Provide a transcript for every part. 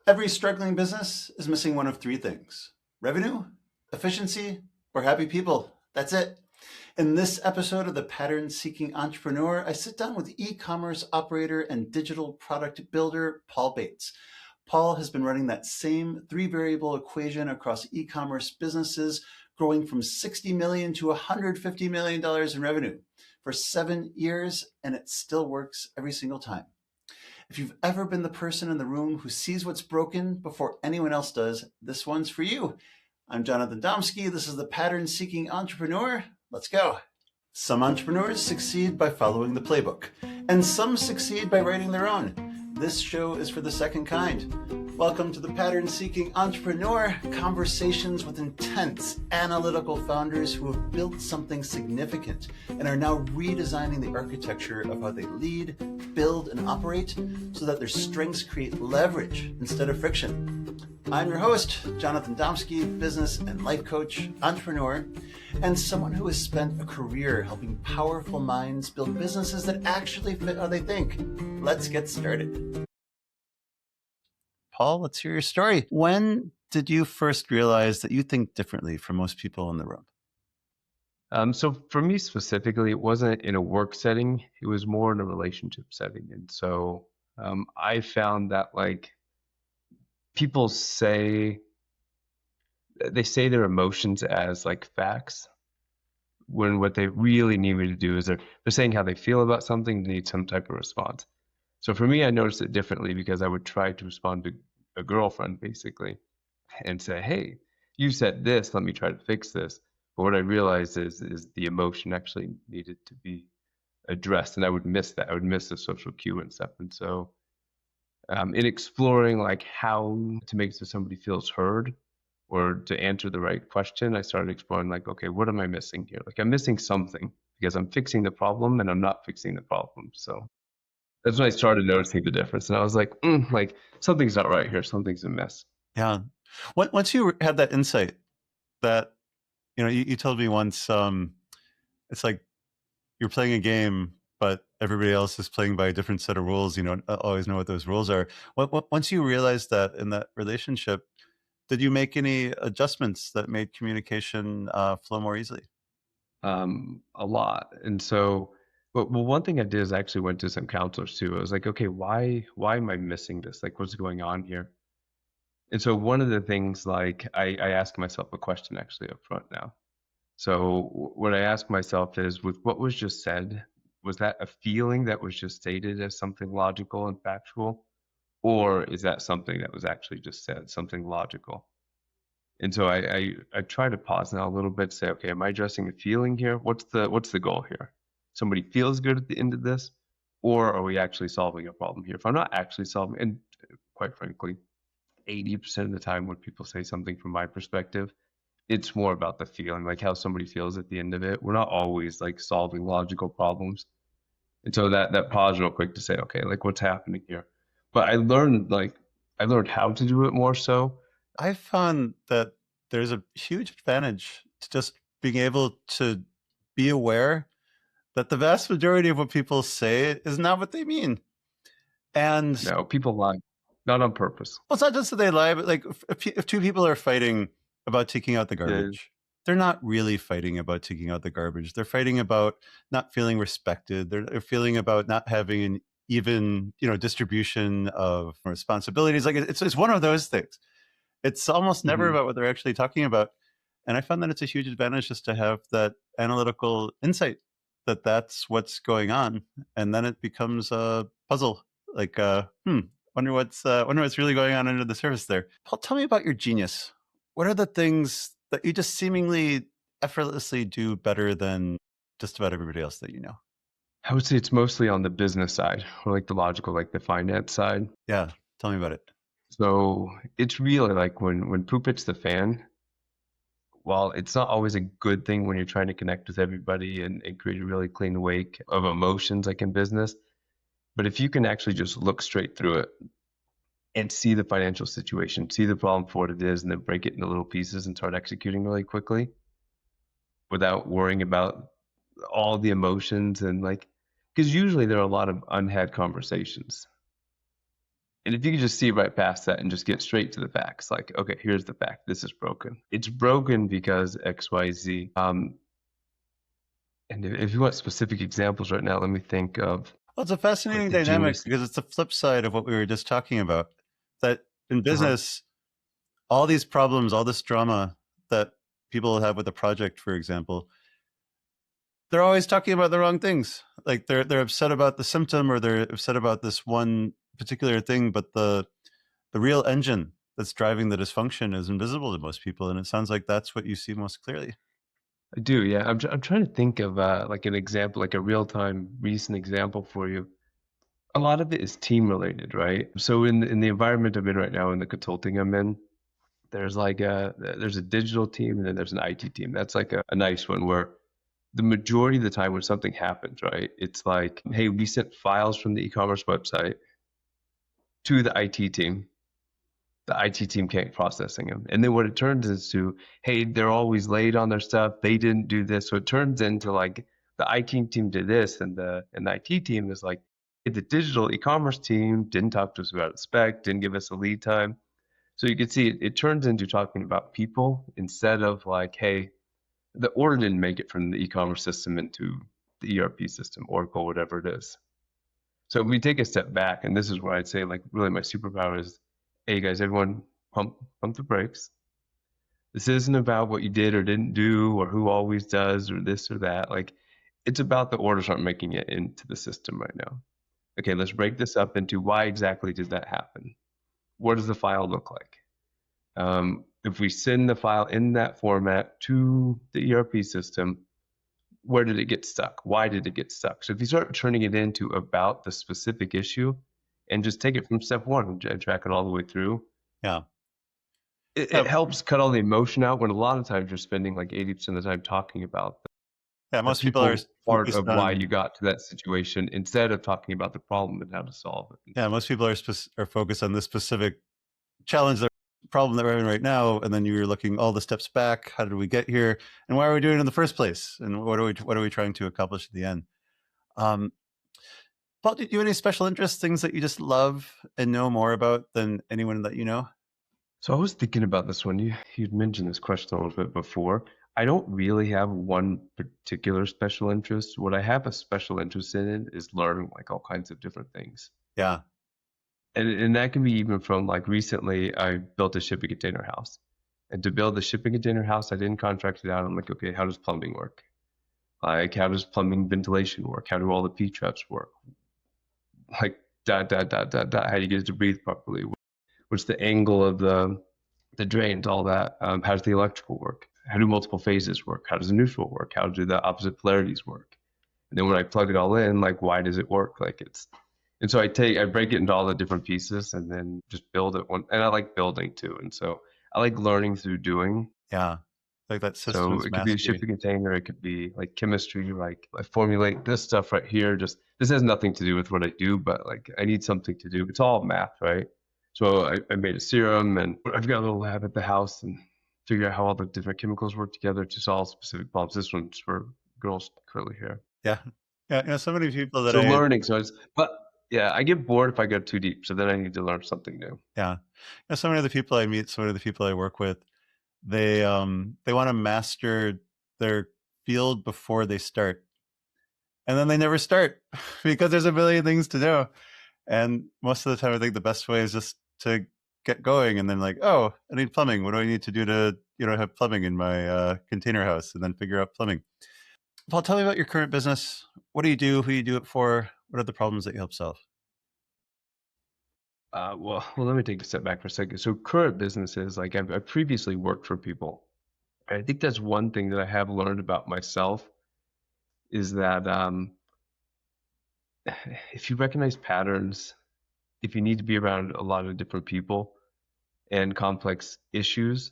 Every struggling business is missing one of three things: revenue, efficiency, or happy people. That's it. In this episode of The Pattern Seeking Entrepreneur, I sit down with e-commerce operator and digital product builder Paul Bates. Paul has been running that same three-variable equation across e-commerce businesses, growing from $60 million to $150 million in revenue for 7 years, and it still works every single time. If you've ever been the person in the room who sees what's broken before anyone else does, this one's for you. I'm Jonathan Domsky. This is the Pattern Seeking Entrepreneur. Let's go. Some entrepreneurs succeed by following the playbook, and some succeed by writing their own. This show is for the second kind. Welcome to the Pattern Seeking Entrepreneur, conversations with intense, analytical founders who have built something significant and are now redesigning the architecture of how they lead, build, and operate so that their strengths create leverage instead of friction. I'm your host, Jonathan Domsky, business and life coach, entrepreneur, and someone who has spent a career helping powerful minds build businesses that actually fit how they think. Let's get started. Paul, let's hear your story. When did you first realize that you think differently from most people in the room? So for me specifically, it wasn't in a work setting. It was more in a relationship setting. And so I found that people say their emotions as like facts, when what they really need me to do is they're saying how they feel about something, they need some type of response. So for me, I noticed it differently because I would try to respond to a girlfriend basically and say, hey, you said this, let me try to fix this. But what I realized is the emotion actually needed to be addressed, and I would miss that. I would miss the social cue and stuff. And so in exploring like how to make so somebody feels heard or to answer the right question, I started exploring like, okay, what am I missing here? Like I'm missing something because I'm fixing the problem and I'm not fixing the problem. So that's when I started noticing the difference. And I was like something's not right here. Something's amiss. Yeah. Once you had that insight that, you told me once, it's like you're playing a game, but everybody else is playing by a different set of rules. You don't always know what those rules are. Once you realized that in that relationship, did you make any adjustments that made communication flow more easily? A lot. And so, well, one thing I did is I actually went to some counselors too. I was like, okay, why am I missing this? Like, what's going on here? And so one of the things, like, I ask myself a question actually up front now. So what I ask myself is, with what was just said, was that a feeling that was just stated as something logical and factual? Or is that something that was actually just said, something logical? And so I try to pause now a little bit, say, okay, am I addressing a feeling here? What's the goal here? Somebody feels good at the end of this, or are we actually solving a problem here? If I'm not actually solving, and quite frankly, 80% of the time when people say something from my perspective, it's more about the feeling, like how somebody feels at the end of it. We're not always like solving logical problems. And so that pause real quick to say, okay, like what's happening here? But I learned how to do it more so. I found that there's a huge advantage to just being able to be aware that the vast majority of what people say is not what they mean. And No, people lie, not on purpose. well, it's not just that they lie, but like if two people are fighting about taking out the garbage, they're not really fighting about taking out the garbage. They're fighting about not feeling respected. They're feeling about not having an even, distribution of responsibilities. Like it's one of those things. It's almost never about what they're actually talking about. And I found that it's a huge advantage just to have that analytical insight that that's what's going on. And then it becomes a puzzle. Like, wonder what's really going on under the surface there. Paul, tell me about your genius. What are the things that you just seemingly effortlessly do better than just about everybody else that you know? I would say it's mostly on the business side, or like the logical, like the finance side. Yeah, tell me about it. So it's really like when poop hits the fan, while it's not always a good thing when you're trying to connect with everybody and create a really clean wake of emotions like in business, but if you can actually just look straight through it and see the financial situation, see the problem for what it is, and then break it into little pieces and start executing really quickly without worrying about all the emotions and because usually there are a lot of unhad conversations. And if you could just see right past that and just get straight to the facts, like, okay, here's the fact. This is broken. It's broken because X, Y, Z. And if you want specific examples right now, let me think of Well, it's a like fascinating the dynamic genius. because it's the flip side of what we were just talking about. That in Uh-huh. business, all these problems, all this drama that people have with a project, for example, they're always talking about the wrong things. Like they're upset about the symptom or they're upset about this one particular thing, but the real engine that's driving the dysfunction is invisible to most people. And it sounds like that's what you see most clearly. I do, yeah. I'm trying to think of like an example, like a real time recent example for you. A lot of it is team related, right? So in the environment I'm in right now, in the consulting I'm in, there's a digital team and then there's an IT team. That's like a nice one where the majority of the time when something happens, right, it's like, hey, we sent files from the e-commerce website to the IT team. The IT team can't processing them. And then what it turns into, hey, they're always late on their stuff. They didn't do this. So it turns into like the IT team did this and the IT team is like, hey, the digital e-commerce team didn't talk to us about the spec, didn't give us a lead time. So you can see it turns into talking about people instead of like, hey, the order didn't make it from the e-commerce system into the ERP system, Oracle, whatever it is. So if we take a step back, and this is where I'd say like really my superpower is, hey guys, everyone pump the brakes. This isn't about what you did or didn't do or who always does or this or that. Like it's about the orders aren't making it into the system right now. Okay, let's break this up into why exactly did that happen? What does the file look like? If we send the file in that format to the ERP system, where did it get stuck? Why did it get stuck? So if you start turning it into about the specific issue and just take it from step one and track it all the way through, Yeah. it Yeah. helps cut all the emotion out when a lot of times you're spending like 80% of the time talking about Yeah. the Most people are people part focused of why on, you got to that situation instead of talking about the problem and how to solve it. yeah, most people are focused on this specific challenge, the problem that we're having right now. And then you're looking all the steps back. How did we get here? And why are we doing it in the first place? And what are we trying to accomplish at the end? Um, Paul, do you have any special interests, things that you just love and know more about than anyone that you know? So I was thinking about this one. You'd mentioned this question a little bit before. I don't really have one particular special interest. What I have a special interest in is learning like all kinds of different things. Yeah. And that can be even from like recently I built a shipping container house. And to build the shipping container house, I didn't contract it out. I'm like, okay, how does plumbing work? Like how does plumbing ventilation work? How do all the P traps work? Like how do you get it to breathe properly? What's the angle of the drains, all that? How does the electrical work? How do multiple phases work? How does the neutral work? How do the opposite polarities work? And then when I plug it all in, like why does it work? Like it's and so I break it into all the different pieces and then just build it one. And I like building too. And so I like learning through doing. Yeah. Like that So systems it could be a mastery. shipping container. It could be like chemistry. Like I formulate this stuff right here. Just this has nothing to do with what I do, but like I need something to do. It's all math, right? So I made a serum and I've got a little lab at the house and figure out how all the different chemicals work together to solve specific problems. This one's for girls' curly hair. Yeah. Yeah. You know, so many people that So I, learning. But yeah, I get bored if I go too deep. So then I need to learn something new. yeah. You know, so many of the people I meet, so many of the people I work with, they want to master their field before they start. And then they never start because there's a million things to do. And most of the time I think the best way is just to get going and then like, oh, I need plumbing. What do I need to do to, have plumbing in my container house, and then figure out plumbing. Paul, tell me about your current business. What do you do? Who do you do it for? What are the problems that you help solve? Well, let me take a step back for a second. So current businesses, like I've previously worked for people. I think that's one thing that I have learned about myself is that if you recognize patterns, if you need to be around a lot of different people and complex issues,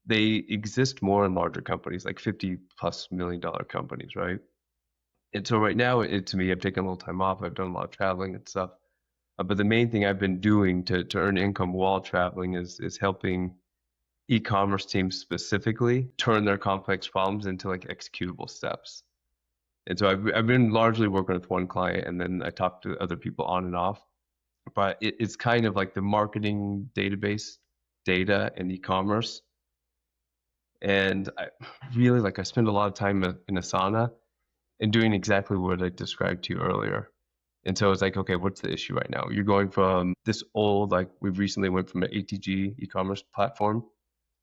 they exist more in larger companies, like 50 plus $1 million companies, right? And so right now, to me, I've taken a little time off. I've done a lot of traveling and stuff. But the main thing I've been doing to earn income while traveling is helping e-commerce teams specifically turn their complex problems into like executable steps. And so I've been largely working with one client and then I talk to other people on and off. but it's kind of like the marketing database data and e-commerce. And I really I spend a lot of time in Asana and doing exactly what I described to you earlier. And so it's like, okay, what's the issue right now? You're going from this old, we recently went from an ATG e-commerce platform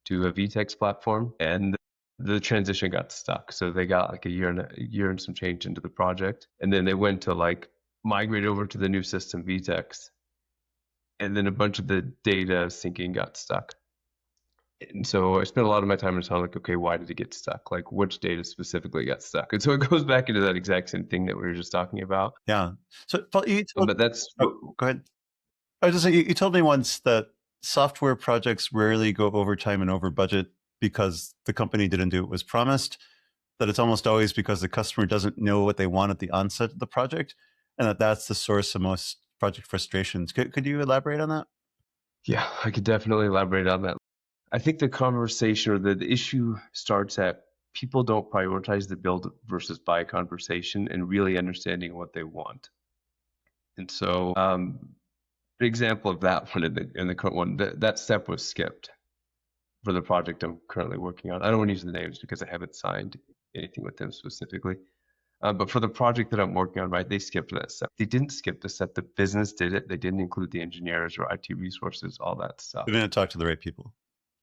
to a VTEX platform, and the transition got stuck. So they got like a year and some change into the project, and then they went to migrate over to the new system VTEX, and then a bunch of the data syncing got stuck. And so I spent a lot of my time in Asana okay, why did it get stuck? Like which data specifically got stuck? And so it goes back into that exact same thing that we were just talking about. Yeah. So Paul, But that's go ahead. I was just saying, you told me once that software projects rarely go over time and over budget because the company didn't do what was promised, that it's almost always because the customer doesn't know what they want at the onset of the project, and that's the source of most project frustrations. Could you elaborate on that? Yeah, I could definitely elaborate on that. I think the conversation or the issue starts at people don't prioritize the build versus buy conversation and really understanding what they want. And so, an example of that one in the current one, that step was skipped for the project I'm currently working on. I don't want to use the names because I haven't signed anything with them specifically. But for the project that I'm working on, right, they skipped that step. They didn't skip the step. The business did it. They didn't include the engineers or IT resources, all that stuff. They didn't talk to the right people,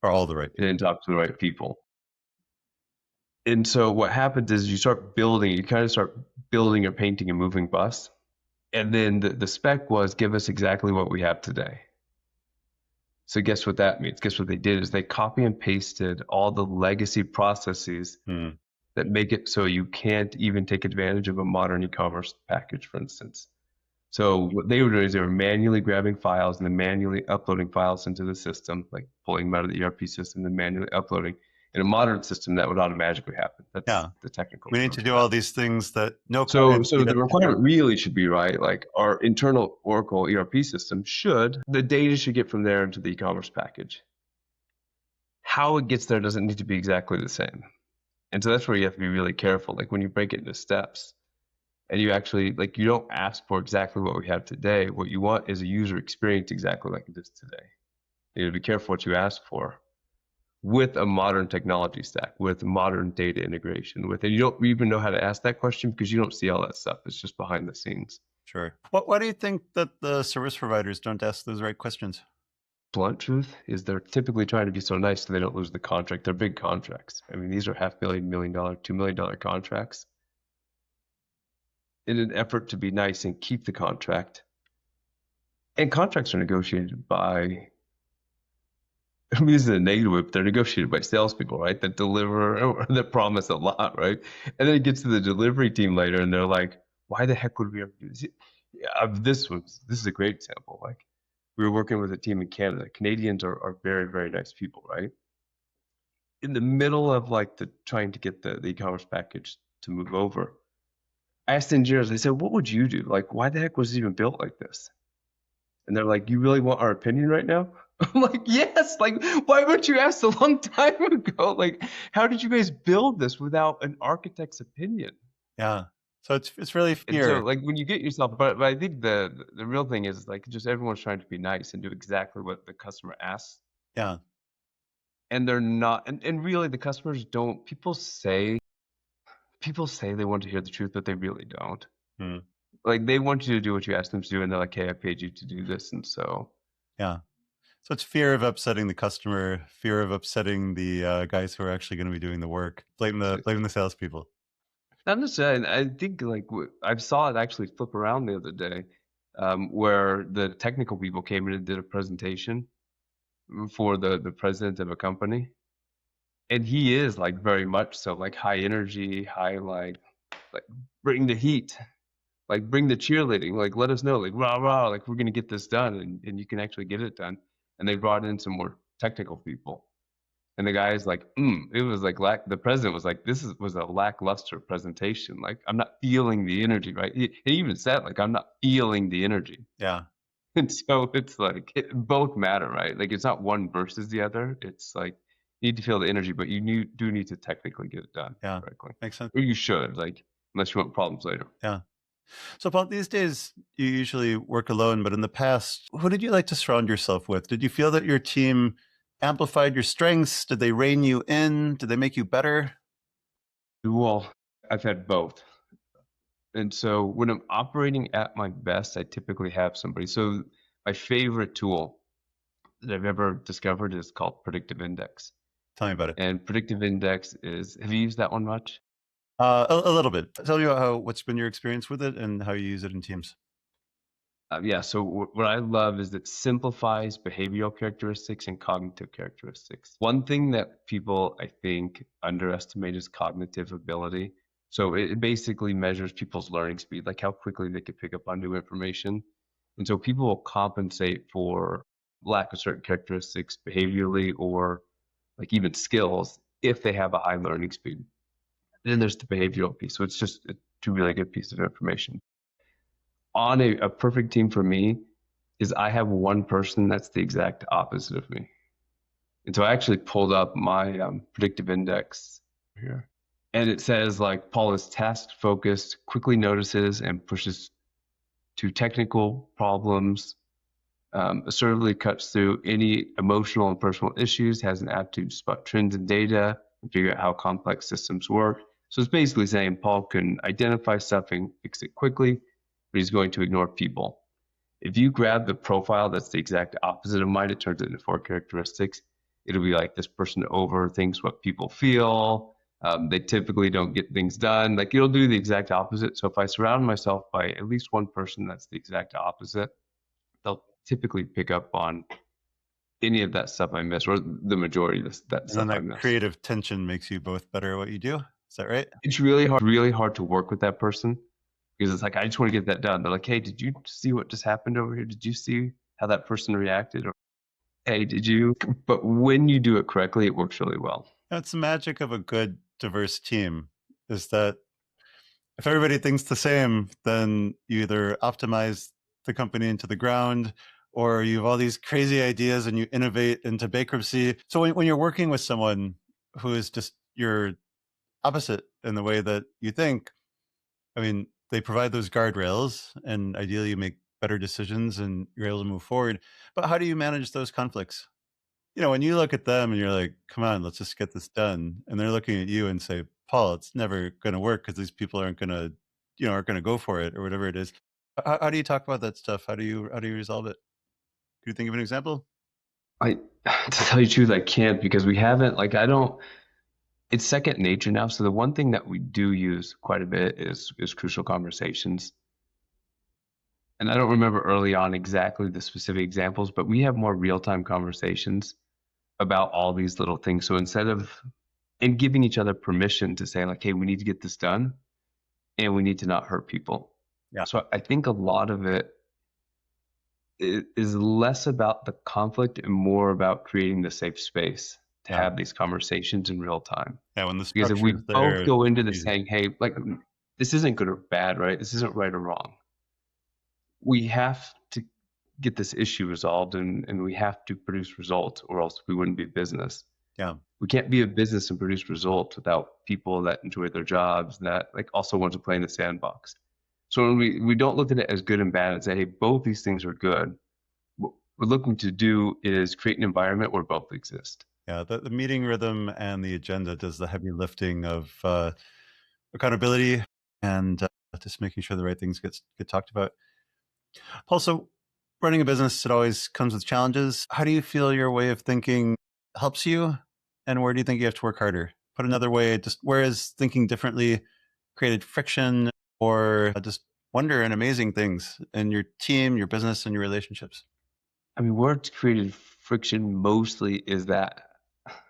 or all the right people. They didn't talk to the right people. And so what happens is you kind of start building or painting a moving bus. And then the spec was give us exactly what we have today. So guess what that means? Guess what they did is they copy and pasted all the legacy processes that make it so you can't even take advantage of a modern e-commerce package, for instance. So what they were doing is they were manually grabbing files and then manually uploading files into the system, like pulling them out of the ERP system and manually uploading. In a modern system, that would automatically happen. That's the technical. We need to do all these things that no. So the requirement really should be right. Like our internal Oracle ERP system the data should get from there into the e-commerce package. How it gets there doesn't need to be exactly the same. And so that's where you have to be really careful. Like when you break it into steps and you actually, you don't ask for exactly what we have today. What you want is a user experience exactly like it is today. You need to be careful what you ask for with a modern technology stack, with modern data integration, and you don't even know how to ask that question because you don't see all that stuff. It's just behind the scenes. Sure. Why do you think that the service providers don't ask those right questions? Blunt truth is they're typically trying to be so nice so they don't lose the contract. They're big contracts. I mean, these are $500,000, $1 million, $2 million contracts. In an effort to be nice and keep the contract, and contracts are negotiated by, I mean, this is a negative, but they're negotiated by salespeople, right? That deliver or that promise a lot, right? And then it gets to the delivery team later, and they're like, "Why the heck would we ever do this?" Yeah, this is a great example. Like, we were working with a team in Canada. Canadians are very, very nice people, right? In the middle of trying to get the e-commerce package to move over, I asked the engineers. I said, "What would you do? Like, why the heck was it even built like this?" And they're like, "You really want our opinion right now?" I'm like, yes, why weren't you asked a long time ago? Like, how did you guys build this without an architect's opinion? Yeah. So it's really fear. And so when you get yourself, but I think the real thing is just everyone's trying to be nice and do exactly what the customer asks. Yeah. And they're not, and really the customers don't, people say they want to hear the truth, but they really don't. Like they want you to do what you ask them to do, and they're like, "Hey, I paid you to do this," and so. Yeah. So it's fear of upsetting the customer, fear of upsetting the guys who are actually going to be doing the work. Blame the salespeople. I'm just saying. I think I saw it actually flip around the other day, where the technical people came in and did a presentation for the president of a company, and he is very much so high energy, high bring the heat. Bring the cheerleading, let us know, rah, rah, we're going to get this done and you can actually get it done. And they brought in some more technical people. And the guy is it was the president was this was a lackluster presentation. I'm not feeling the energy, right? He even said, I'm not feeling the energy. Yeah. And so it's both matter, right? It's not one versus the other. It's you need to feel the energy, but you do need to technically get it done. Yeah. Correctly. Makes sense. Or you should, unless you want problems later. Yeah. So, Paul, these days you usually work alone, but in the past, who did you like to surround yourself with? Did you feel that your team amplified your strengths? Did they rein you in? Did they make you better? Well, I've had both. And so when I'm operating at my best, I typically have somebody. So my favorite tool that I've ever discovered is called predictive index. Tell me about it. And predictive index is, have you used that one much? A little bit. Tell me about what's been your experience with it and how you use it in teams. Yeah, so what I love is it simplifies behavioral characteristics and cognitive characteristics. One thing that people, I think, underestimate is cognitive ability. So it basically measures people's learning speed, like how quickly they could pick up on new information. And so people will compensate for lack of certain characteristics behaviorally or like even skills if they have a high learning speed. Then there's the behavioral piece. So it's just a two really good piece of information. On a perfect team for me is I have one person that's the exact opposite of me. And so I actually pulled up my predictive index here. And it says like Paul is task focused, quickly notices and pushes to technical problems, assertively cuts through any emotional and personal issues, has an aptitude to spot trends in data and figure out how complex systems work. So it's basically saying Paul can identify stuff and fix it quickly, but he's going to ignore people. If you grab the profile that's the exact opposite of mine, it turns it into four characteristics. It'll be like this person overthinks what people feel. They typically don't get things done. Like it'll do the exact opposite. So if I surround myself by at least one person that's the exact opposite, they'll typically pick up on any of that stuff I miss, or the majority of that And then stuff I that miss. creative tension makes you both better at what you do. Is that right? It's really hard to work with that person because it's like I just want to get that done. They're like, "Hey, did you see what just happened over here? Did you see how that person reacted?" Or, "Hey, did you?" But when you do it correctly, it works really well. That's the magic of a good, diverse team is that if everybody thinks the same, then you either optimize the company into the ground or you have all these crazy ideas and you innovate into bankruptcy. So when you're working with someone who is just your opposite in the way that you think, I mean, they provide those guardrails and ideally you make better decisions and you're able to move forward. But how do you manage those conflicts? When you look at them and you're like, come on, let's just get this done. And they're looking at you and say, Paul, it's never going to work because these people aren't going to go for it or whatever it is. How do you talk about that stuff? How do you resolve it? Can you think of an example? I, to tell you the truth, I can't because we haven't, like, I don't, it's second nature now. So the one thing that we do use quite a bit is crucial conversations. And I don't remember early on exactly the specific examples, but we have more real-time conversations about all these little things. So instead of and giving each other permission to say like, hey, we need to get this done and we need to not hurt people. Yeah. So I think a lot of it is less about the conflict and more about creating the safe space to Yeah. have these conversations in real time. Yeah. When the Because if structure we is both there, go into it's this easy. saying, hey, like this isn't good or bad, right? This isn't right or wrong. We have to get this issue resolved and we have to produce results or else we wouldn't be a business. Yeah. We can't be a business and produce results without people that enjoy their jobs that like also want to play in the sandbox. So when we don't look at it as good and bad and say, hey, both these things are good. What we're looking to do is create an environment where both exist. Yeah. The meeting rhythm and the agenda does the heavy lifting of accountability and just making sure the right things get talked about. Also, running a business, it always comes with challenges. How do you feel your way of thinking helps you? And where do you think you have to work harder? Put another way, just where is thinking differently created friction or just wonder and amazing things in your team, your business, and your relationships? I mean, where it's created friction mostly is that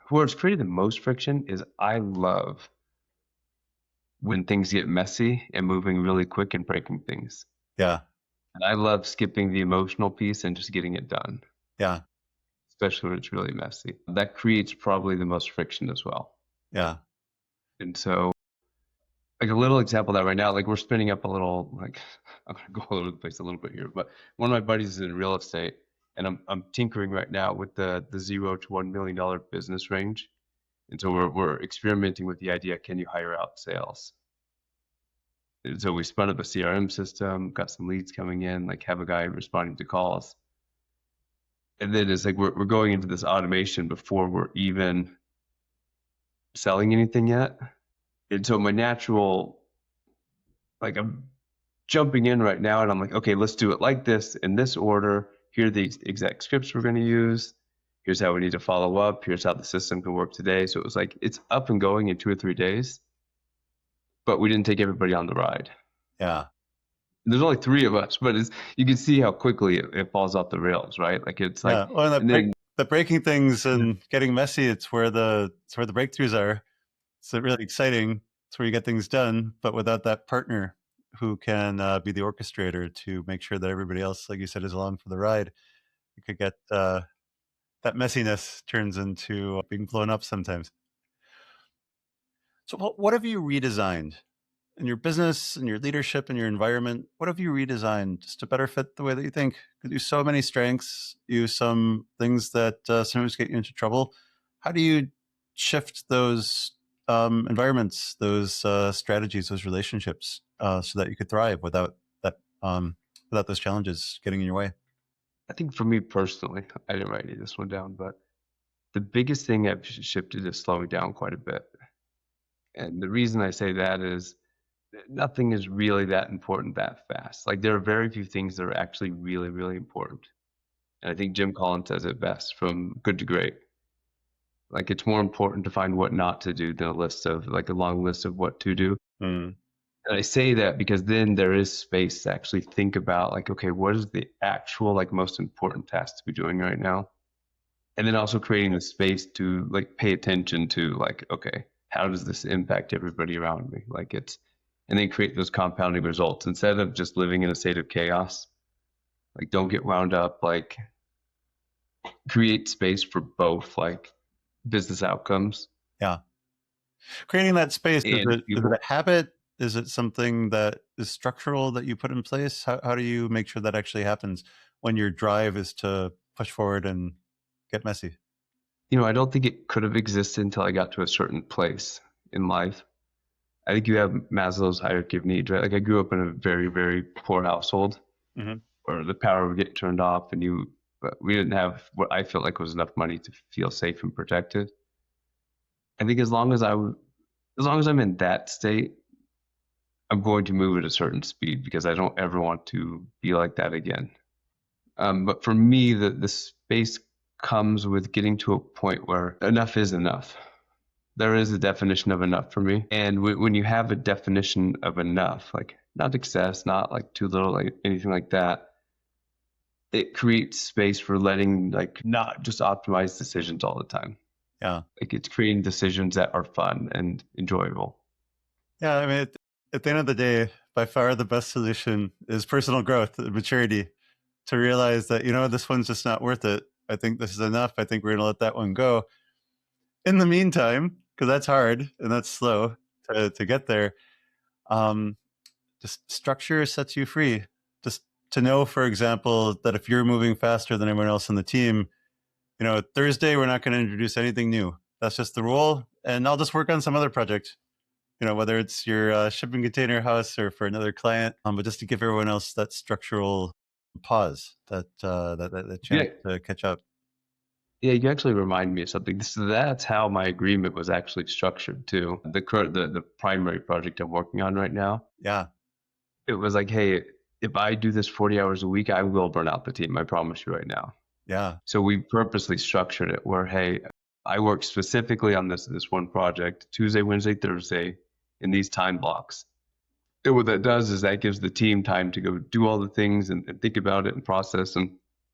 where it's created the most friction is I love when things get messy and moving really quick and breaking things. Yeah. And I love skipping the emotional piece and just getting it done, Yeah. especially when it's really messy. That creates probably the most friction as well. Yeah. And so, like a little example of that right now, like we're spinning up a little, like I'm gonna go all over the place a little bit here, but one of my buddies is in real estate, and I'm tinkering right now with the $0 to $1 million business range, and so we're experimenting with the idea: can you hire out sales? And so we spun up a CRM system, got some leads coming in, like have a guy responding to calls. And then it's like we're going into this automation before we're even selling anything yet. And so my natural, like I'm jumping in right now and I'm like, okay, let's do it like this in this order. Here are the exact scripts we're going to use. Here's how we need to follow up. Here's how the system can work today. So it was like, it's up and going in 2 or 3 days, but we didn't take everybody on the ride. Yeah. There's only 3 of us, but you can see how quickly it falls off the rails, right? Like it's like, Yeah. Well, and then the breaking things and getting messy, it's where the breakthroughs are. It's really exciting. It's where you get things done, but without that partner who can be the orchestrator to make sure that everybody else, like you said, is along for the ride, you could get that messiness turns into being blown up sometimes. So what have you redesigned in your business and your leadership and your environment? What have you redesigned just to better fit the way that you think? Because you have so many strengths, you some things that sometimes get you into trouble. How do you shift those environments, those strategies, those relationships, so that you could thrive without that, without those challenges getting in your way? I think for me personally, I didn't write this one down, but the biggest thing I've shifted is slowing down quite a bit. And the reason I say that is nothing is really that important that fast. Like there are very few things that are actually really, really important. And I think Jim Collins says it best, from good to great. Like it's more important to find what not to do than a long list of what to do. Mm. And I say that because then there is space to actually think about like, okay, what is the actual like most important task to be doing right now? And then also creating the space to like pay attention to like, okay, how does this impact everybody around me? Like it's, and then create those compounding results instead of just living in a state of chaos. Like don't get wound up, like create space for both like business outcomes Yeah. Creating that space, is and it a people. habit? Is it something that is structural that you put in place? How do you make sure that actually happens when your drive is to push forward and get messy? I don't think it could have existed until I got to a certain place in life. I think you have Maslow's hierarchy of needs, right? Like I grew up in a very, very poor household Hmm. where the power would get turned off but we didn't have what I felt like was enough money to feel safe and protected. I think as long as I'm in that state, I'm going to move at a certain speed because I don't ever want to be like that again. But for me, the space comes with getting to a point where enough is enough. There is a definition of enough for me. And when you have a definition of enough, like not excess, not like too little, like anything like that, it creates space for letting like not just optimize decisions all the time. Yeah. Like it's creating decisions that are fun and enjoyable. Yeah. I mean, at the end of the day, by far the best solution is personal growth and maturity, to realize that, this one's just not worth it. I think this is enough. I think we're going to let that one go. In the meantime, because that's hard and that's slow to get there, um, just structure sets you free. Just to know, for example, that if you're moving faster than everyone else on the team, Thursday, we're not going to introduce anything new. That's just the rule. And I'll just work on some other project, whether it's your shipping container house or for another client, but just to give everyone else that structural pause, that Yeah. chance to catch up. Yeah, you actually remind me of something. That's how my agreement was actually structured too. The primary project I'm working on right now, Yeah. it was like, hey, if I do this 40 hours a week, I will burn out the team. I promise you right now. Yeah. So we purposely structured it where, hey, I work specifically on this one project, Tuesday, Wednesday, Thursday, in these time blocks. And what that does is that gives the team time to go do all the things and think about it and process and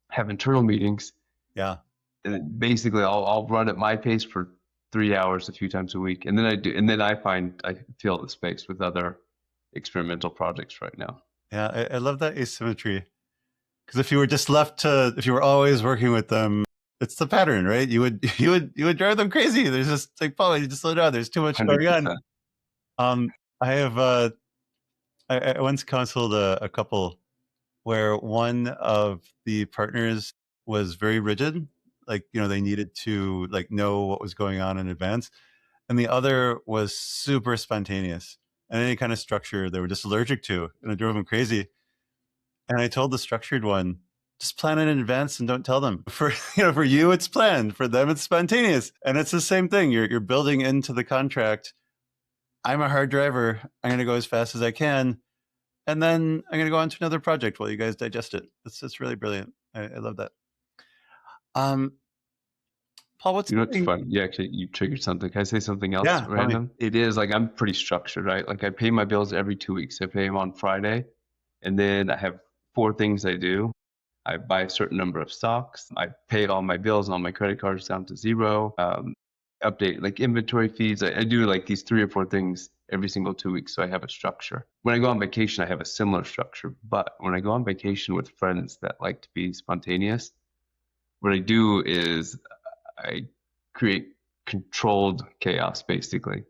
have internal meetings. Yeah. And then basically I'll run at my pace for 3 hours a few times a week. And then I find I fill the space with other experimental projects right now. Yeah. I love that asymmetry. Because if you were just if you were always working with them, it's the pattern, right? You would drive them crazy. There's just like, Paul, you just slow down. There's too much going on. 100%. I have, I once counseled a couple where one of the partners was very rigid. Like, they needed to like know what was going on in advance. And the other was super spontaneous. and any kind of structure they were just allergic to, and it drove them crazy. And I told the structured one, just plan it in advance and don't tell them. For for you, it's planned. For them, it's spontaneous. And it's the same thing. You're building into the contract. I'm a hard driver. I'm going to go as fast as I can, and then I'm going to go on to another project while you guys digest it. It's really brilliant. I love that. Paul, what's what's fun? Yeah, actually, you triggered something. Can I say something else Yeah, random? It is like I'm pretty structured, right? Like I pay my bills every 2 weeks. I pay them on Friday, and then I have 4 things I do. I buy a certain number of stocks. I pay all my bills and all my credit cards down to zero. Update like inventory feeds. I do like these 3 or 4 things every single 2 weeks, so I have a structure. When I go on vacation, I have a similar structure. But when I go on vacation with friends that like to be spontaneous, what I do is I create controlled chaos, basically.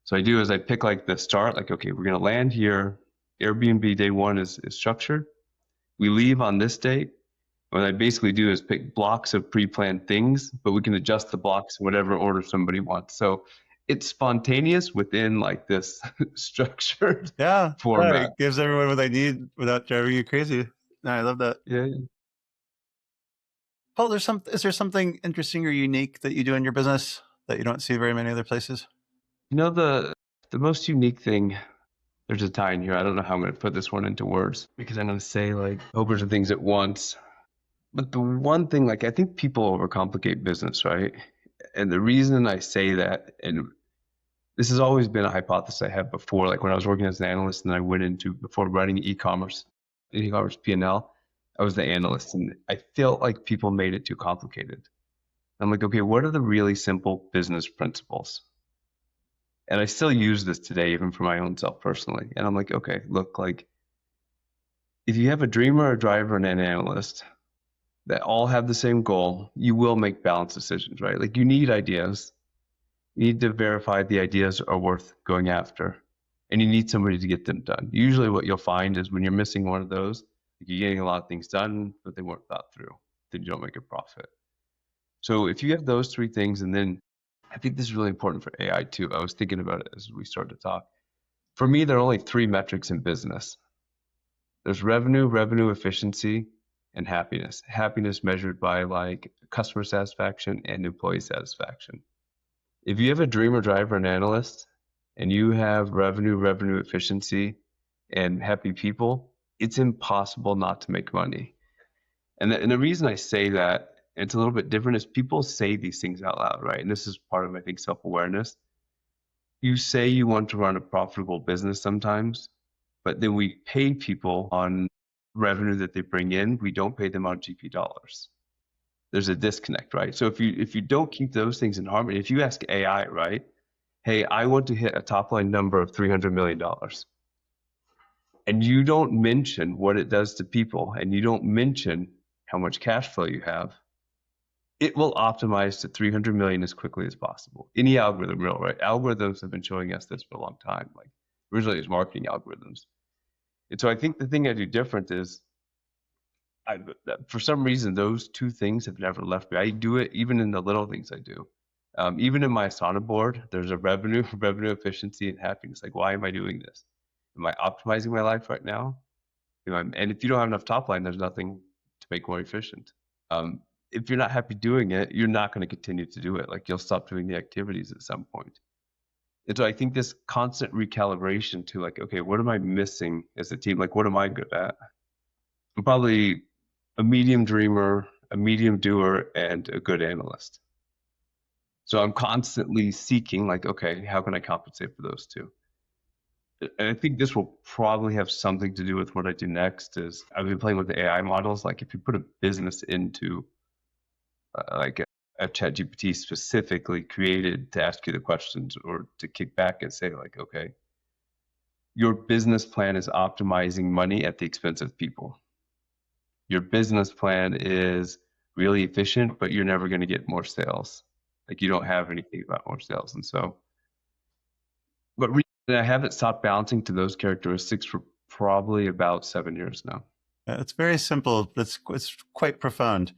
So I do is I pick like the start, like, okay, we're going to land here. Airbnb day 1 is structured. We leave on this date. What I basically do is pick blocks of pre-planned things, but we can adjust the blocks in whatever order somebody wants. So it's spontaneous within like this structured format. It gives everyone what they need without driving you crazy. No, I love that. Yeah. Paul, is there something interesting or unique that you do in your business that you don't see very many other places? The most unique thing, there's a tie in here. I don't know how I'm going to put this one into words because I'm going to say like a whole bunch of things at once. But the one thing, like I think people overcomplicate business, right? And the reason I say that, and this has always been a hypothesis I had before, like when I was working as an analyst and I went into, before running e-commerce P&L, I was the analyst and I felt like people made it too complicated. I'm like, okay, what are the really simple business principles? And I still use this today, even for my own self personally. And I'm like, okay, look, like if you have a dreamer, a driver, and an analyst that all have the same goal, you will make balanced decisions, right? Like you need ideas. You need to verify the ideas are worth going after. And you need somebody to get them done. Usually what you'll find is when you're missing one of those, you're getting a lot of things done, but they weren't thought through. Then you don't make a profit. So if you have those 3 things, and then I think this is really important for AI too. I was thinking about it as we started to talk. For me, there are only 3 metrics in business. There's revenue, revenue efficiency, and happiness. Happiness measured by like customer satisfaction and employee satisfaction. If you have a dreamer, driver, and analyst, and you have revenue, revenue efficiency, and happy people, it's impossible not to make money. And the reason I say that, it's a little bit different, is people say these things out loud, right? And this is part of, I think, self-awareness. You say you want to run a profitable business sometimes, but then we pay people on revenue that they bring in. We don't pay them on GP dollars. There's a disconnect, right? So if you don't keep those things in harmony, if you ask AI, right, hey, I want to hit a top line number of $300 million, and you don't mention what it does to people, and you don't mention how much cash flow you have, it will optimize to 300 million as quickly as possible. Any algorithm will, right? Algorithms have been showing us this for a long time. Like originally it was marketing algorithms. And so I think the thing I do different is for some reason, those 2 things have never left me. I do it even in the little things I do. Even in my Asana board, there's a revenue efficiency, and happiness. Like, why am I doing this? Am I optimizing my life right now? And if you don't have enough top line, there's nothing to make more efficient. If you're not happy doing it, you're not going to continue to do it. Like you'll stop doing the activities at some point. And so I think this constant recalibration to like, okay, what am I missing as a team? Like, what am I good at? I'm probably a medium dreamer, a medium doer, and a good analyst. So I'm constantly seeking like, okay, how can I compensate for those 2? And I think this will probably have something to do with what I do next. Is I've been playing with the AI models. Like if you put a business into like a ChatGPT specifically created to ask you the questions or to kick back and say like, okay, your business plan is optimizing money at the expense of people. Your business plan is really efficient, but you're never going to get more sales. Like you don't have anything about more sales. And so, but I haven't stopped balancing to those characteristics for probably about 7 years now. It's very simple, but it's quite profound.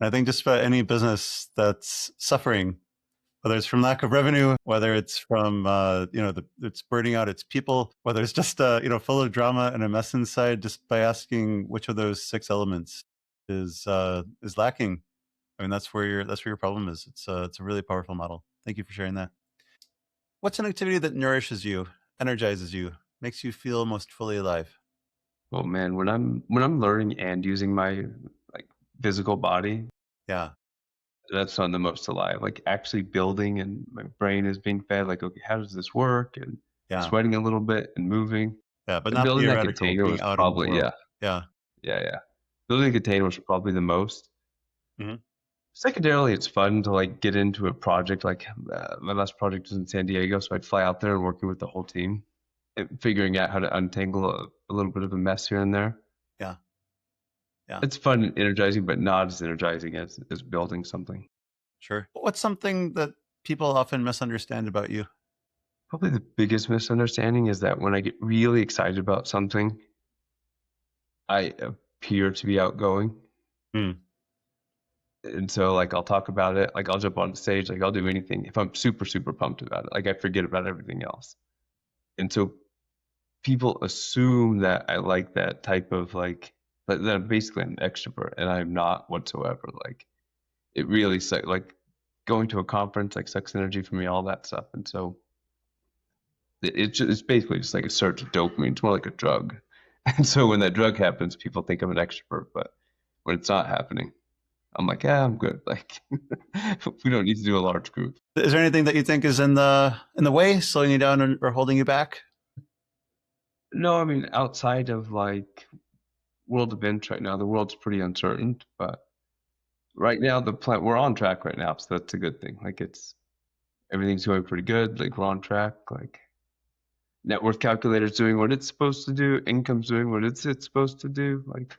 I think just about any business that's suffering whether it's from lack of revenue, whether it's from it's burning out its people, whether it's just full of drama and a mess inside, just by asking which of those 6 elements is lacking. I mean, that's where your problem is. It's a really powerful model. Thank you for sharing that. What's an activity that nourishes you, energizes you, makes you feel most fully alive? Oh man, when I'm learning and using my like physical body, Yeah, that's when I'm the most alive. Like actually building and my brain is being fed. Like, okay, how does this work? And yeah, sweating a little bit and moving. yeah, but And not building that theoretical, container being was out in the probably world. yeah, Yeah. yeah. Building a container was probably the most. Hmm. Secondarily, it's fun to like get into a project. Like my last project was in San Diego, so I'd fly out there and working with the whole team, and figuring out how to untangle a little bit of a mess here and there. Yeah, yeah, It's fun and energizing, but not as energizing as building something. sure. What's something that people often misunderstand about you? Probably the biggest misunderstanding is that when I get really excited about something, I appear to be outgoing. Hmm. And so like I'll talk about it, like I'll jump on stage, like I'll do anything if I'm super, super pumped about it. Like I forget about everything else. And so people assume that I like that type of that I'm basically an extrovert, and I'm not whatsoever. Like it really like going to a conference like sucks energy from me, all that stuff. And so it's basically just like a surge of dopamine. It's more like a drug. And so when that drug happens, people think I'm an extrovert, but when it's not happening, I'm like, yeah, I'm good. Like we don't need to do a large group. Is there anything that you think is in the way, slowing you down or holding you back? No, I mean outside of like world events right now, the world's pretty uncertain, but right now the plan we're on track right now, so that's a good thing. Like it's everything's going pretty good. Like we're on track. Like net worth calculator's doing what it's supposed to do, income's doing what it's supposed to do. Like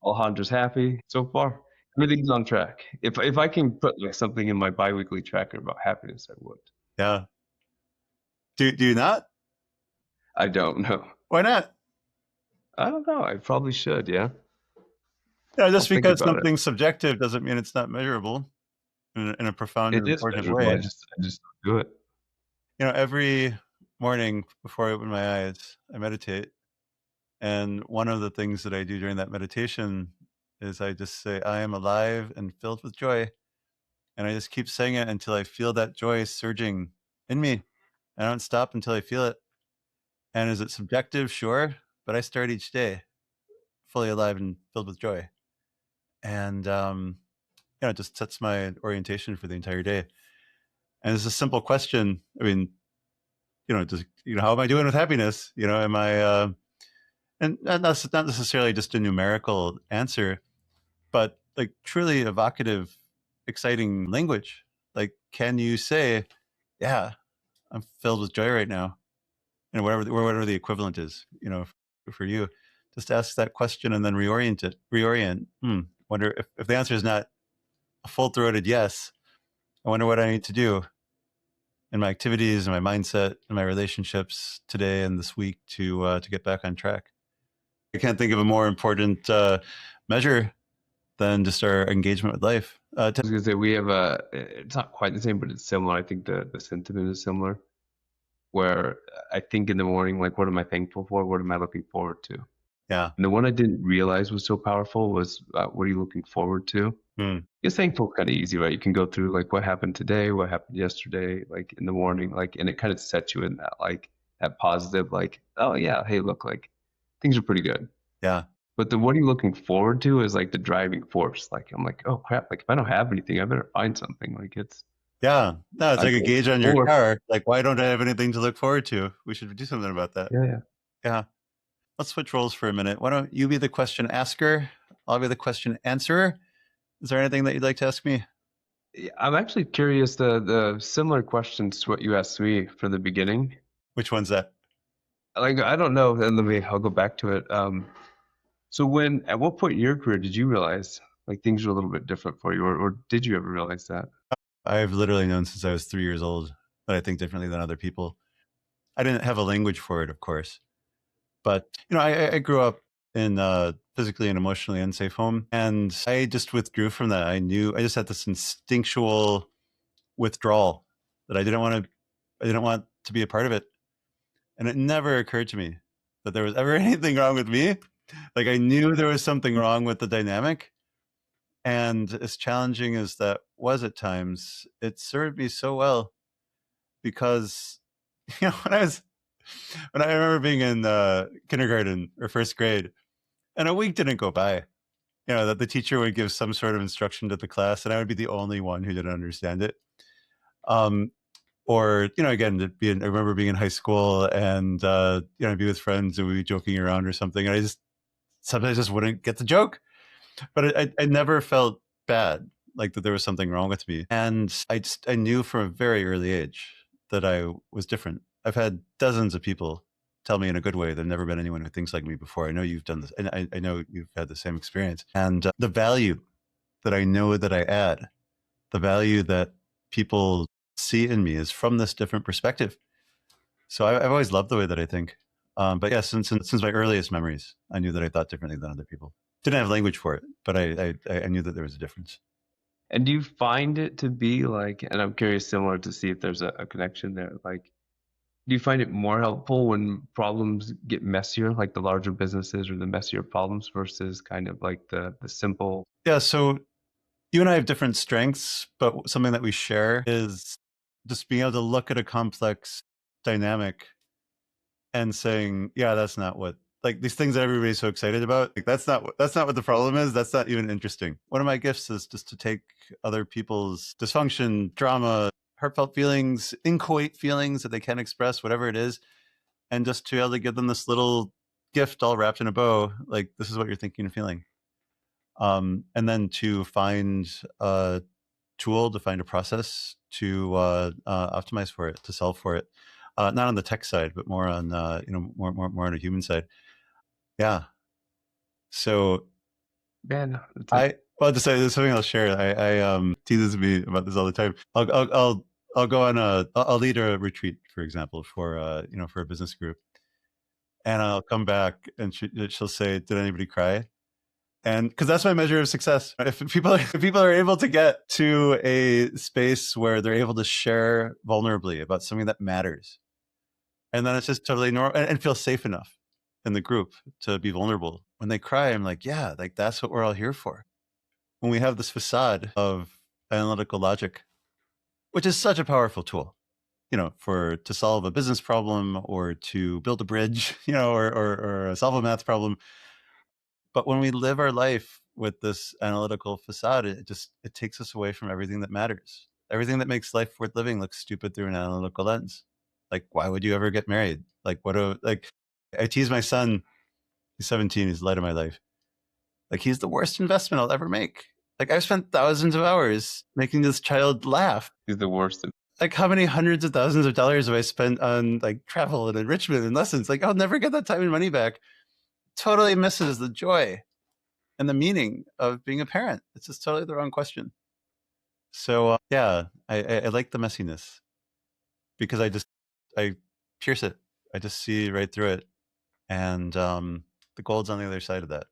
Alejandro's happy so far. Everything's on track. If I can put like something in my biweekly tracker about happiness, I would. Yeah. Do you not? I don't know. Why not? I don't know. I probably should. Yeah. I'll Just think because about it. something's subjective doesn't mean it's not measurable in a profound It and is important measurable. way. I just don't do it. Every morning before I open my eyes, I meditate. And one of the things that I do during that meditation is I just say, I am alive and filled with joy. And I just keep saying it until I feel that joy surging in me. I don't stop until I feel it. And is it subjective? Sure. But I start each day fully alive and filled with joy. And, it just sets my orientation for the entire day. And it's a simple question. I mean, how am I doing with happiness? Am I, and that's not necessarily just a numerical answer, but like truly evocative, exciting language. Like, can you say, yeah, I'm filled with joy right now? And whatever the equivalent is, for you, just ask that question and then reorient. Wonder if the answer is not a full-throated yes, I wonder what I need to do in my activities and my mindset and my relationships today and this week to get back on track. I can't think of a more important measure than just our engagement with life. I was gonna say we have it's not quite the same, but it's similar. I think the sentiment is similar. Where I think in the morning, like, what am I thankful for? What am I looking forward to? Yeah. And the one I didn't realize was so powerful was what are you looking forward to? Hmm. Because thankful kind of easy, right? You can go through like what happened today, what happened yesterday, like in the morning, like, and it kind of sets you in that like that positive, like, oh yeah, hey, look, like things are pretty good. Yeah. But the what are you looking forward to is like the driving force. Like I'm like, oh crap, like if I don't have anything, I better find something. Like Yeah. No, it's I like a go gauge on your or car. Like, why don't I have anything to look forward to? We should do something about that. yeah, yeah. Yeah. Let's switch roles for a minute. Why don't you be the question asker? I'll be the question answerer. Is there anything that you'd like to ask me? Yeah, I'm actually curious the similar questions to what you asked me for the beginning. Which one's that? Like I don't know, and I'll go back to it. So at what point in your career did you realize like things were a little bit different for you, or did you ever realize that? I've literally known since I was 3 years old that I think differently than other people. I didn't have a language for it, of course, but I grew up in a physically and emotionally unsafe home, and I just withdrew from that. I just had this instinctual withdrawal, that I didn't want to be a part of it. And it never occurred to me that there was ever anything wrong with me. Like, I knew there was something wrong with the dynamic. And as challenging as that was at times, it served me so well, because, when I remember being in kindergarten or first grade, and a week didn't go by, that the teacher would give some sort of instruction to the class, and I would be the only one who didn't understand it. Or, again, I remember being in high school, and, I'd be with friends and we'd be joking around or something. And sometimes just wouldn't get the joke, but I never felt bad, like that there was something wrong with me. And I knew from a very early age that I was different. I've had dozens of people tell me in a good way, there's never been anyone who thinks like me before. I know you've done this, and I know you've had the same experience. And the value that I know that I add, the value that people see in me, is from this different perspective. So I've always loved the way that I think. But yeah, since my earliest memories, I knew that I thought differently than other people. Didn't have language for it, but I knew that there was a difference. And do you find it to be like, and I'm curious, similar, to see if there's a connection there, like, do you find it more helpful when problems get messier, like the larger businesses or the messier problems, versus kind of like the simple? Yeah, so you and I have different strengths, but something that we share is just being able to look at a complex dynamic and saying, yeah, that's not what, like, these things that everybody's so excited about, like, that's not what the problem is. That's not even interesting. One of my gifts is just to take other people's dysfunction, drama, heartfelt feelings, inchoate feelings that they can't express, whatever it is, and just to be able to give them this little gift all wrapped in a bow, like, this is what you're thinking and feeling. And then to find a tool, to find a process to optimize for it, to solve for it. Not on the tech side, but more on more on a human side. Yeah. So Man, it's like, well, to say, there's something I'll share. I teases me about this all the time. I'll go on I'll lead a retreat, for example, for for a business group, and I'll come back and she'll say, "Did anybody cry?" And because that's my measure of success. If people are able to get to a space where they're able to share vulnerably about something that matters, and then it's just totally normal, and feel safe enough in the group to be vulnerable. When they cry, I'm like, yeah, like, that's what we're all here for. When we have this facade of analytical logic, which is such a powerful tool, to solve a business problem, or to build a bridge, or solve a math problem. But when we live our life with this analytical facade, it takes us away from everything that matters. Everything that makes life worth living looks stupid through an analytical lens. Like, why would you ever get married? Like, I tease my son. He's 17. He's the light of my life. Like, he's the worst investment I'll ever make. Like, I've spent thousands of hours making this child laugh. he's the worst. Like, how many hundreds of thousands of dollars have I spent on, like, travel and enrichment and lessons? Like, I'll never get that time and money back. Totally misses the joy and the meaning of being a parent. It's just totally the wrong question. So yeah, I like the messiness, because I pierce it. I just see right through it, and the gold's on the other side of that.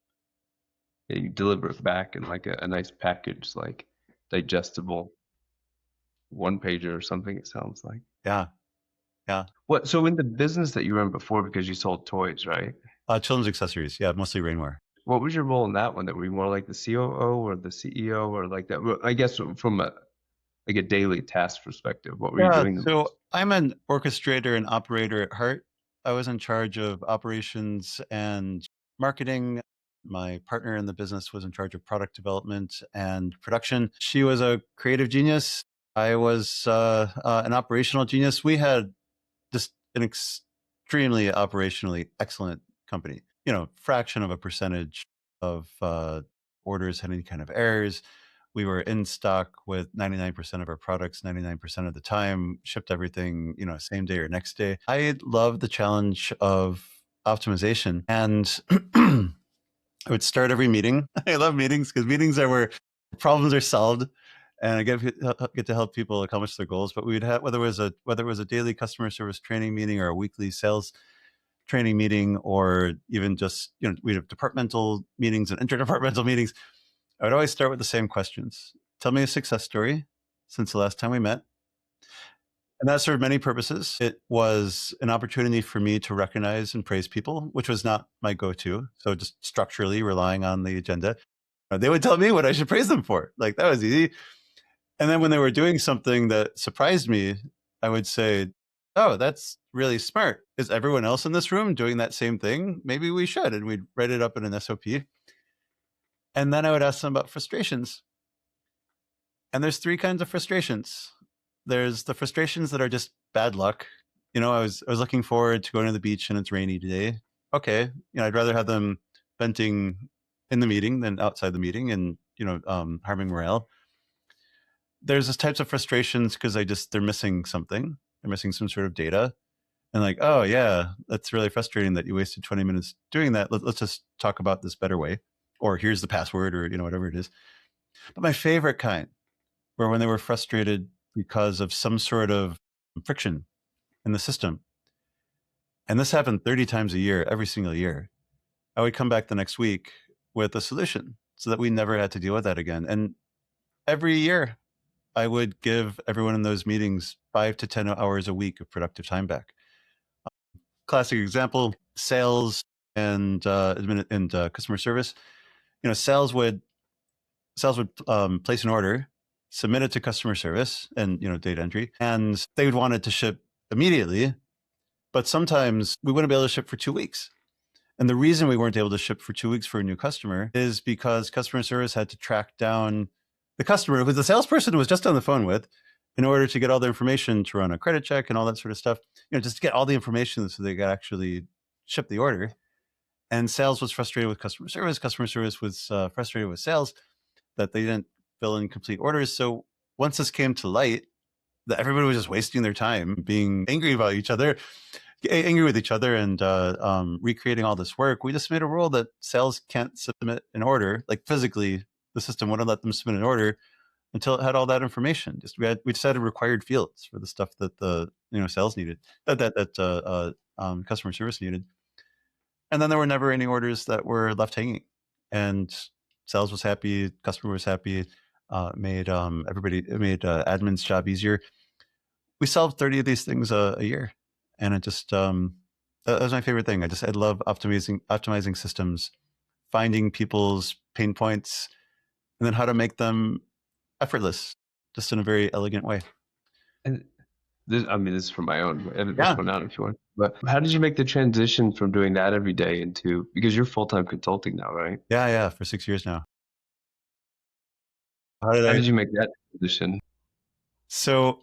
Yeah, you deliver it back in like a nice package, like digestible one pager or something, it sounds like. Yeah. So in the business that you ran before, because you sold toys, right? Children's accessories. Yeah, mostly rainwear. What was your role in that one? That were you more like the COO or the CEO, or like that? Well, I guess from a daily task perspective, what were you doing? So I'm an orchestrator and operator at heart. I was in charge of operations and marketing. My partner in the business was in charge of product development and production. She was a creative genius. I was an operational genius. We had just an extremely operationally excellent company. Fraction of a percentage of orders had any kind of errors. We were in stock with 99% of our products, 99% of the time, shipped everything, same day or next day. I love the challenge of optimization, and I would start every meeting. I love meetings, because meetings are where problems are solved, and I get to help people accomplish their goals. But we would have, whether it was a daily customer service training meeting, or a weekly sales training meeting, or even just, we'd have departmental meetings and interdepartmental meetings. I would always start with the same questions. Tell me a success story since the last time we met. And that served many purposes. It was an opportunity for me to recognize and praise people, which was not my go-to. So just structurally relying on the agenda. They would tell me what I should praise them for. Like, that was easy. And then when they were doing something that surprised me, I would say, oh, that's really smart. Is everyone else in this room doing that same thing? Maybe we should. And we'd write it up in an SOP. And then I would ask them about frustrations. And there's three kinds of frustrations. There's the frustrations that are just bad luck. I was looking forward to going to the beach and it's rainy today. Okay, I'd rather have them venting in the meeting than outside the meeting and harming morale. There's this types of frustrations because they're missing something. They're missing some sort of data. And like, oh yeah, that's really frustrating that you wasted 20 minutes doing that. Let's just talk about this better way. Or here's the password, or whatever it is. But my favorite kind were when they were frustrated because of some sort of friction in the system. And this happened 30 times a year, every single year. I would come back the next week with a solution so that we never had to deal with that again. And every year I would give everyone in those meetings 5 to 10 hours a week of productive time back. Classic example, sales and customer service. Sales would place an order, submit it to customer service and data entry, and they would want it to ship immediately. But sometimes we wouldn't be able to ship for 2 weeks. And the reason we weren't able to ship for 2 weeks for a new customer is because customer service had to track down the customer who the salesperson was just on the phone with in order to get all the information to run a credit check and all that sort of stuff, just to get all the information so they could actually ship the order. And sales was frustrated with customer service. Customer service was frustrated with sales that they didn't fill in complete orders. So once this came to light, that everybody was just wasting their time being angry about each other, angry with each other, and recreating all this work. We just made a rule that sales can't submit an order, like physically, the system wouldn't let them submit an order until it had all that information. We just had required fields for the stuff that the sales needed, that customer service needed, and then there were never any orders that were left hanging. And sales was happy, customer was happy. It made admin's job easier. We solved 30 of these things a year, and it just that was my favorite thing. I love optimizing systems, finding people's pain points, and then how to make them effortless, just in a very elegant way. And this is for my own. Edit this one out if you want. But how did you make the transition from doing that every day because you're full-time consulting now, right? Yeah, for 6 years now. How did you make that transition? So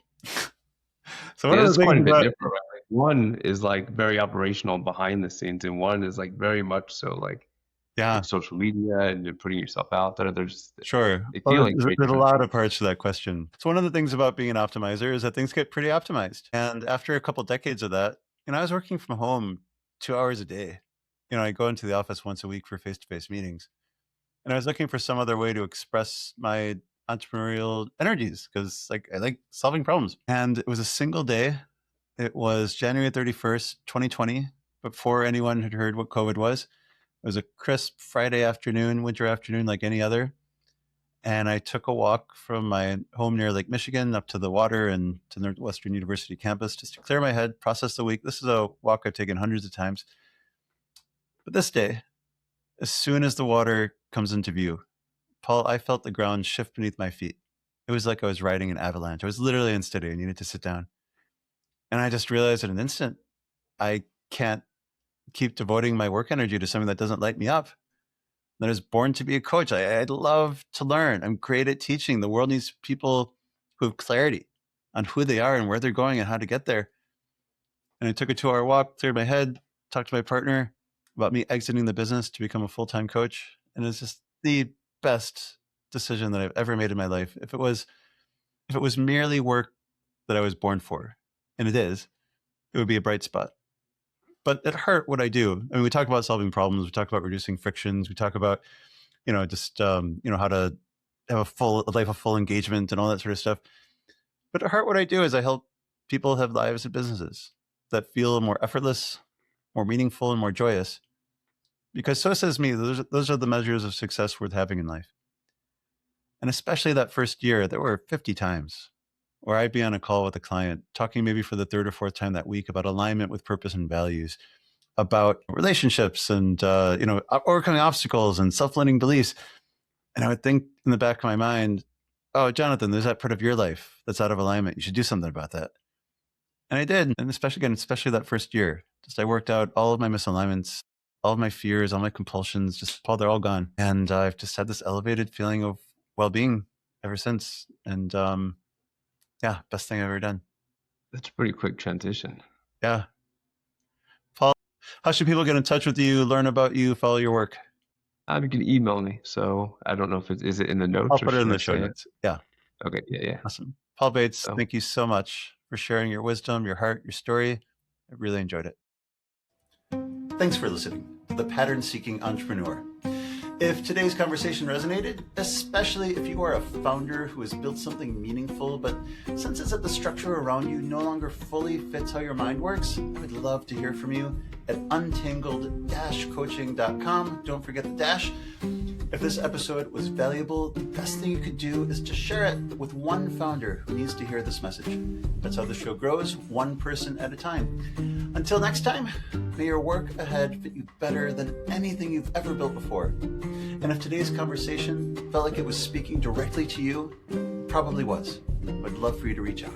one of the things quite a bit different, right? Like, one is like very operational behind the scenes, and one is like very much so like social media and you're putting yourself out there. There's there's a lot of parts to that question. So one of the things about being an optimizer is that things get pretty optimized. And after a couple decades of that, I was working from home 2 hours a day. I go into the office once a week for face-to-face meetings. And I was looking for some other way to express my entrepreneurial energies because I like solving problems. And it was a single day. It was January 31st, 2020, before anyone had heard what COVID was. It was a crisp Friday afternoon, winter afternoon, like any other. And I took a walk from my home near Lake Michigan up to the water and to Northwestern University campus just to clear my head, process the week. This is a walk I've taken hundreds of times. But this day, as soon as the water comes into view, Paul, I felt the ground shift beneath my feet. It was like I was riding an avalanche. I was literally unsteady. I needed to sit down. And I just realized in an instant, I can't keep devoting my work energy to something that doesn't light me up. That I was born to be a coach. I love to learn. I'm great at teaching. The world needs people who have clarity on who they are and where they're going and how to get there. And I took a 2-hour walk, cleared my head, talked to my partner about me exiting the business to become a full-time coach. And it's just the best decision that I've ever made in my life. If it was merely work that I was born for, and it is, it would be a bright spot. But at heart, what I do, we talk about solving problems, we talk about reducing frictions, we talk about, how to have a life of full engagement and all that sort of stuff. But at heart, what I do is I help people have lives and businesses that feel more effortless, more meaningful, and more joyous. Because so says me, those are the measures of success worth having in life. And especially that first year, there were 50 times or I'd be on a call with a client talking maybe for the third or fourth time that week about alignment with purpose and values, about relationships and, overcoming obstacles and self-limiting beliefs. And I would think in the back of my mind, oh, Jonathan, there's that part of your life that's out of alignment. You should do something about that. And I did. And especially that first year, I worked out all of my misalignments, all of my fears, all my compulsions, they're all gone. And I've just had this elevated feeling of well-being ever since. And best thing I've ever done. That's a pretty quick transition. Yeah. Paul, how should people get in touch with you, learn about you, follow your work? You can email me. So I don't know if is it in the notes? I'll put it in the show notes. Yeah. Okay. Yeah. Awesome. Paul Bates, thank you so much for sharing your wisdom, your heart, your story. I really enjoyed it. Thanks for listening to The Pattern Seeking Entrepreneur. If today's conversation resonated, especially if you are a founder who has built something meaningful, but senses that the structure around you no longer fully fits how your mind works, I would love to hear from you at untangled-coaching.com. Don't forget the dash. If this episode was valuable, the best thing you could do is to share it with one founder who needs to hear this message. That's how the show grows, one person at a time. Until next time, may your work ahead fit you better than anything you've ever built before. And if today's conversation felt like it was speaking directly to you, it probably was. I'd love for you to reach out.